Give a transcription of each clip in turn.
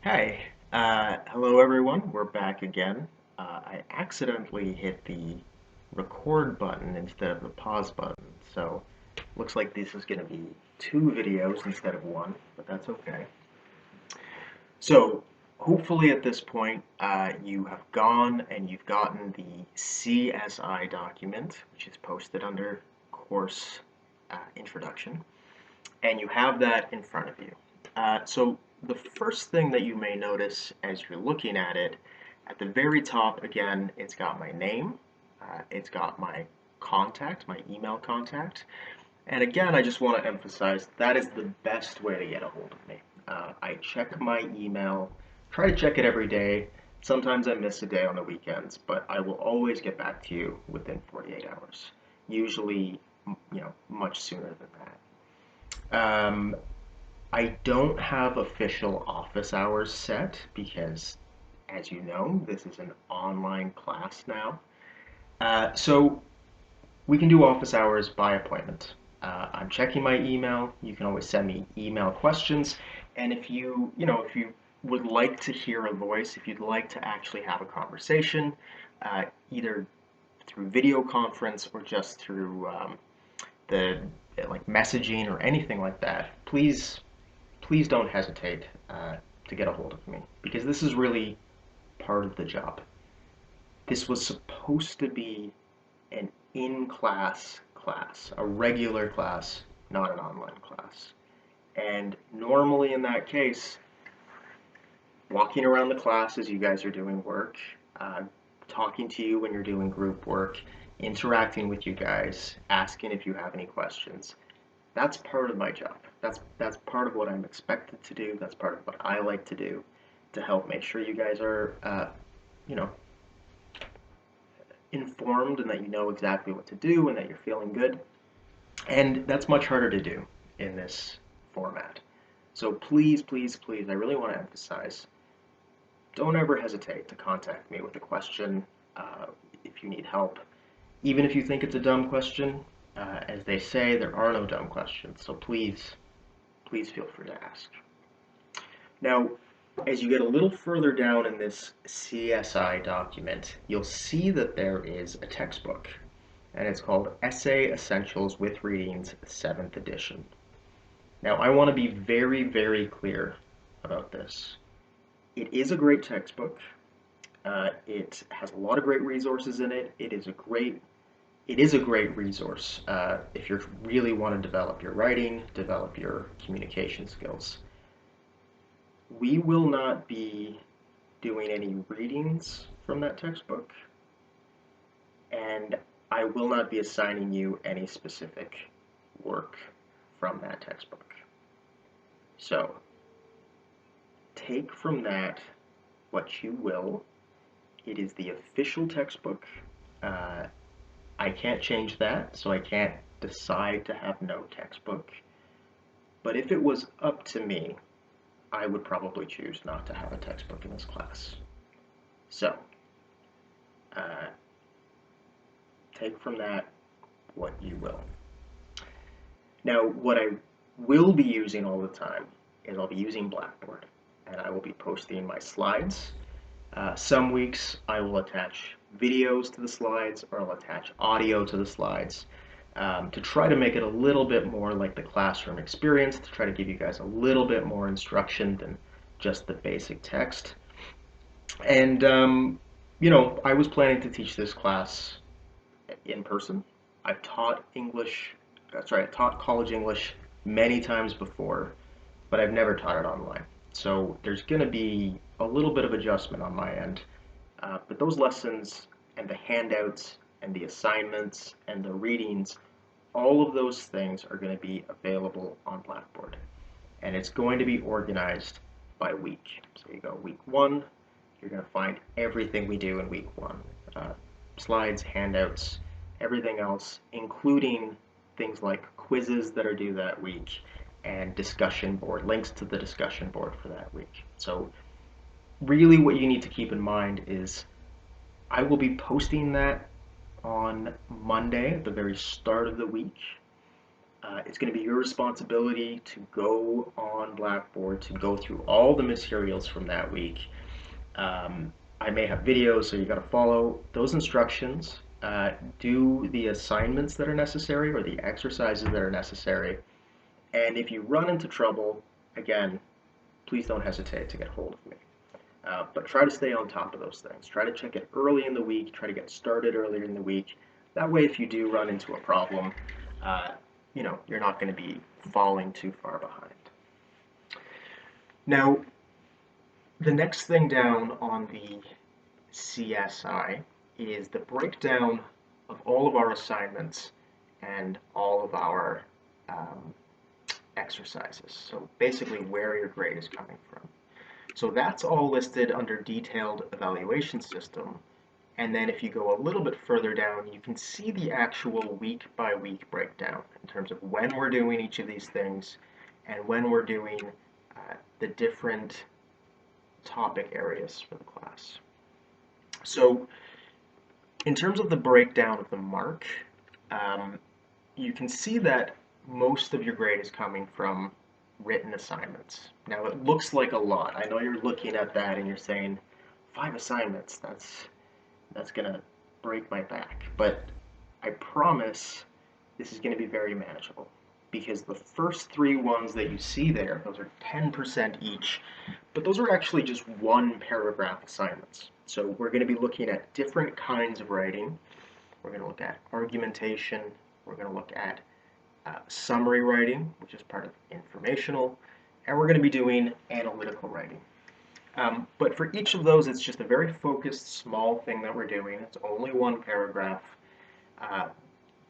Hey, hello everyone. We're back again. I accidentally hit the record button instead of the pause button, so looks like this is going to be two videos instead of one, but that's okay. So hopefully at this point you have gone and you've gotten the CSI document, which is posted under course introduction, and you have that in front of you. So the first thing that you may notice as you're looking at it, at the very top, again, it's got my name, it's got my contact, my email contact, and again, I just want to emphasize that is the best way to get a hold of me. I check my email, try to check it every day. Sometimes I miss a day on the weekends, but I will always get back to you within 48 hours. Usually, much sooner than that. I don't have official office hours set because, as you know, this is an online class now. So we can do office hours by appointment. I'm checking my email. You can always send me email questions. And if you would like to hear a voice, if you'd like to actually have a conversation, either through video conference or just through the like messaging or anything like that, please don't hesitate to get a hold of me because this is really part of the job. This was supposed to be an in-class, a regular class, not an online class. And normally in that case, walking around the class as you guys are doing work, uh, talking to you when you're doing group work, interacting with you guys, asking if you have any questions. That's part of my job. That's part of what I'm expected to do. That's part of what I like to do to help make sure you guys are, you know, informed and that you know exactly what to do and that you're feeling good. And that's much harder to do in this format. So please, I really want to emphasize, don't ever hesitate to contact me with a question uh, if you need help. Even if you think it's a dumb question, as they say, there are no dumb questions. So please feel free to ask. Now, as you get a little further down in this CSI document, you'll see that there is a textbook, and it's called Essay Essentials with Readings, 7th edition. Now, I want to be very clear about this. It is a great textbook. It has a lot of great resources in it. It is a great resource if you really want to develop your writing, develop your communication skills. We will not be doing any readings from that textbook, and I will not be assigning you any specific work from that textbook. So, take from that what you will. It is the official textbook. Uh, I can't change that, so I can't decide to have no textbook. But if it was up to me, I would probably choose not to have a textbook in this class. So, uh, take from that what you will. Now, what I will be using all the time is I'll be using Blackboard, and I will be posting my slides. Some weeks I will attach videos to the slides, or I'll attach audio to the slides to try to make it a little bit more like the classroom experience, to try to give you guys a little bit more instruction than just the basic text. And, I was planning to teach this class in person. I've taught English, I taught college English many times before, but I've never taught it online. So there's going to be a little bit of adjustment on my end. But those lessons and the handouts and the assignments and the readings, all of those things are going to be available on Blackboard. And it's going to be organized by week. So you go week one, you're going to find everything we do in week one. Slides, handouts, everything else, including things like quizzes that are due that week and discussion board, links to the discussion board for that week. So really what you need to keep in mind is I will be posting that on Monday at the very start of the week. It's going to be your responsibility to go on Blackboard, to go through all the materials from that week. I may have videos, so you got to follow those instructions, do the assignments that are necessary or the exercises that are necessary. And if you run into trouble, again, please don't hesitate to get hold of me. But try to stay on top of those things. Try to check it early in the week. Try to get started earlier in the week. That way, if you do run into a problem, you're not going to be falling too far behind. Now, the next thing down on the CSI is the breakdown of all of our assignments and all of our exercises. So basically where your grade is coming from. So that's all listed under detailed evaluation system. And then if you go a little bit further down, you can see the actual week by week breakdown in terms of when we're doing each of these things and when we're doing the different topic areas for the class. So in terms of the breakdown of the mark, you can see that most of your grade is coming from written assignments. Now it looks like a lot. I know you're looking at that and you're saying, 5 assignments, that's gonna break my back. But I promise this is gonna be very manageable because the first 3 ones that you see there, those are 10% each, but those are actually just 1 paragraph assignments. So we're gonna be looking at different kinds of writing. We're gonna look at argumentation. We're gonna look at summary writing, which is part of informational, and we're going to be doing analytical writing. But for each of those, it's just a very focused, small thing that we're doing. It's only 1 paragraph.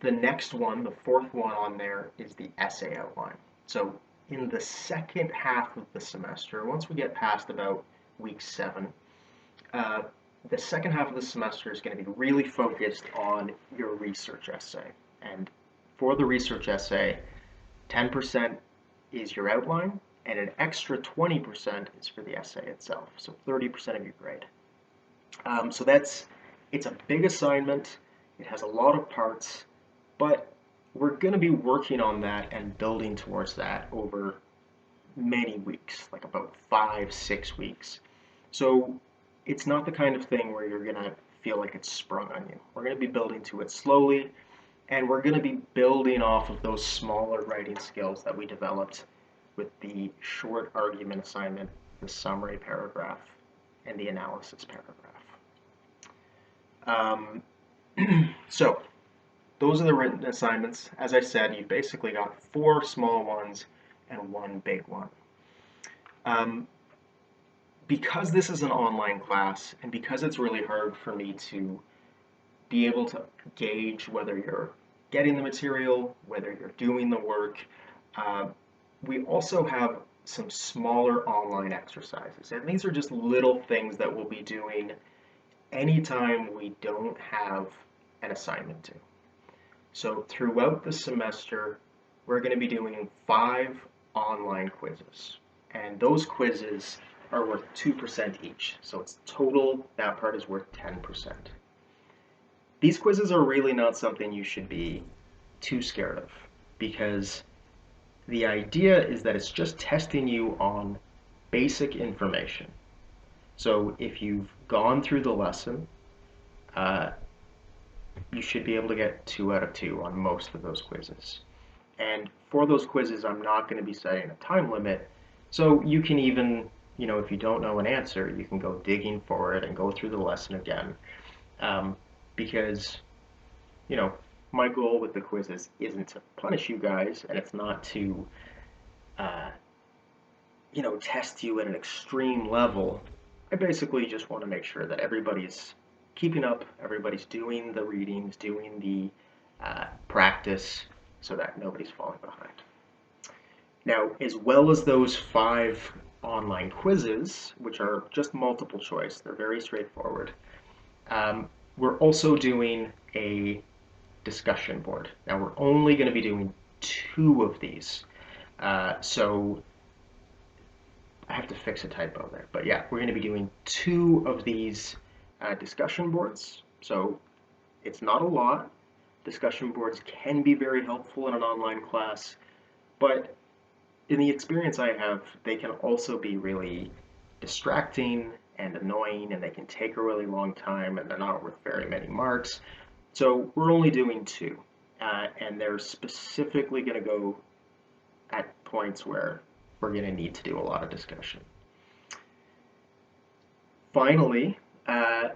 The next one, the 4th one on there, is the essay outline. So in the second half of the semester, once we get past about week 7, the second half of the semester is going to be really focused on your research essay. And for the research essay, 10% is your outline, and an extra 20% is for the essay itself, so 30% of your grade. So it's a big assignment, it has a lot of parts, but we're going to be working on that and building towards that over many weeks, like about 5-6 weeks. So it's not the kind of thing where you're going to feel like it's sprung on you. We're going to be building to it slowly, and we're going to be building off of those smaller writing skills that we developed with the short argument assignment, the summary paragraph, and the analysis paragraph. So those are the written assignments. As I said, you've basically got 4 small ones and 1 big one. Because this is an online class, and because it's really hard for me to be able to gauge whether you're getting the material, whether you're doing the work, we also have some smaller online exercises. And these are just little things that we'll be doing anytime we don't have an assignment due. So throughout the semester, we're going to be doing 5 online quizzes. And those quizzes are worth 2% each. So it's total, that part is worth 10%. These quizzes are really not something you should be too scared of, because the idea is that it's just testing you on basic information. So if you've gone through the lesson, you should be able to get 2 out of 2 on most of those quizzes. And for those quizzes, I'm not going to be setting a time limit, so you can even, if you don't know an answer, you can go digging for it and go through the lesson again. Because, my goal with the quizzes isn't to punish you guys, and it's not to, test you at an extreme level. I basically just want to make sure that everybody's keeping up, everybody's doing the readings, doing the practice, so that nobody's falling behind. Now, as well as those 5 online quizzes, which are just multiple choice, they're very straightforward, we're also doing a discussion board. Now, we're only going to be doing 2 of these. So I have to fix a typo there. But yeah, we're going to be doing 2 of these discussion boards. So it's not a lot, Discussion boards can be very helpful in an online class, but in the experience I have, they can also be really distracting and annoying, and they can take a really long time, and they're not worth very many marks. So we're only doing two, and they're specifically going to go at points where we're going to need to do a lot of discussion. Finally,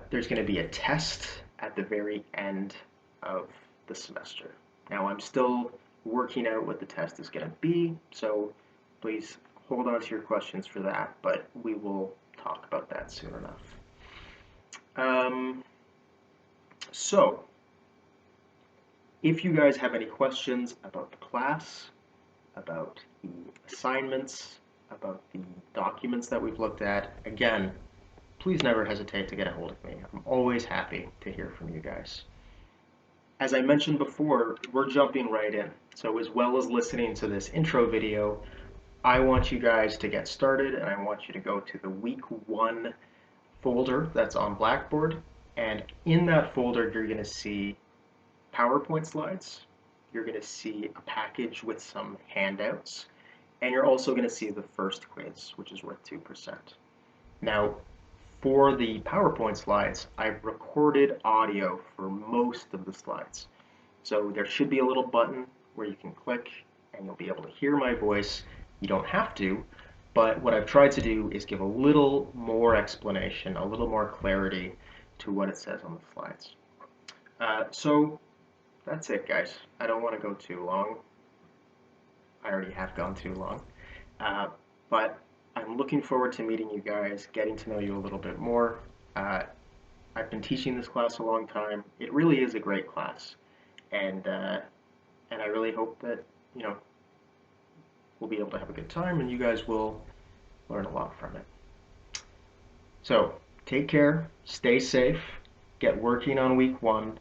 there's going to be a test at the very end of the semester. Now, I'm still working out what the test is going to be, so please hold on to your questions for that, but we will talk about that soon enough. So, if you guys have any questions about the class, about the assignments, about the documents that we've looked at, again, please never hesitate to get a hold of me. I'm always happy to hear from you guys. As I mentioned before, we're jumping right in. So as well as listening to this intro video, I want you guys to get started, and I want you to go to the week 1 folder that's on Blackboard. And in that folder, you're going to see PowerPoint slides. You're going to see a package with some handouts. And you're also going to see the first quiz, which is worth 2%. Now, for the PowerPoint slides, I've recorded audio for most of the slides. So there should be a little button where you can click and you'll be able to hear my voice. You don't have to, but what I've tried to do is give a little more explanation, a little more clarity to what it says on the slides. So that's it, guys. I don't want to go too long. I already have gone too long. But I'm looking forward to meeting you guys, getting to know you a little bit more. I've been teaching this class a long time. It really is a great class, and I really hope that we'll be able to have a good time, and you guys will learn a lot from it. So take care, stay safe, get working on week 1,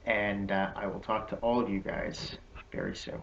and I will talk to all of you guys very soon.